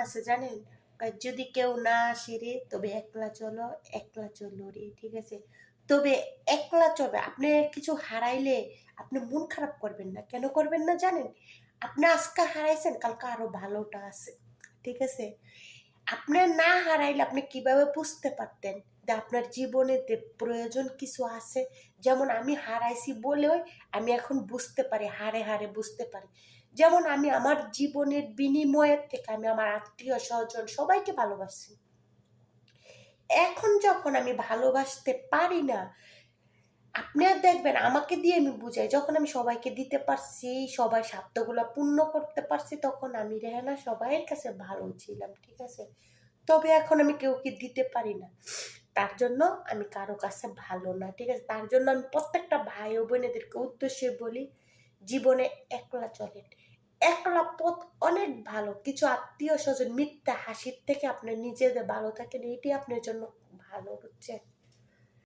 আছে জানেন, যদি কেউ না আসে রে তবে একলা চলো, একলা চলো রে, ঠিক আছে? তবে একলা চলবে। আপনি কিছু হারাইলে আপনি মন খারাপ করবেন না। কেন করবেন না জানেন? আপনি আজকে হারাইছেন, কালকে আরো ভালোটা আছে, ঠিক আছে? আপনি না হারাইলে আপনি কিভাবে বুঝতে পারতেন যে আপনার জীবনে যে প্রয়োজন কিছু আছে? যেমন আমি হারাইছি বলেও আমি এখন বুঝতে পারি, হারে হারে বুঝতে পারি। যেমন আমি আমার জীবনের বিনিময়ের থেকে আমি আমার আত্মীয় স্বজন সবাইকে ভালোবাসি। এখন যখন আমি ভালোবাসতে পারি না, আপনি আর দেখবেন আমাকে দিয়ে আমি বুঝাই, যখন আমি সবাইকে দিতে পারছি, সবাই স্বার্থগুলো পূর্ণ করতে পারছি, তখন আমি রেহানা সবাইয়ের কাছে ভালো ছিলাম, ঠিক আছে? তবে এখন আমি কাউকে দিতে পারি না, তার জন্য আমি কারো কাছে ভালো না, ঠিক আছে? তার জন্য আমি প্রত্যেকটা ভাই ও বোনেদেরকে উদ্দেশ্যে বলি, জীবনে একলা চলেন। একলা পথ অনেক ভালো। কিছু আত্মীয় স্বজন মিথ্যা হাসির থেকে আপনি নিজেদের ভালো থাকেন, এটি আপনার জন্য ভালো, বুঝছেন?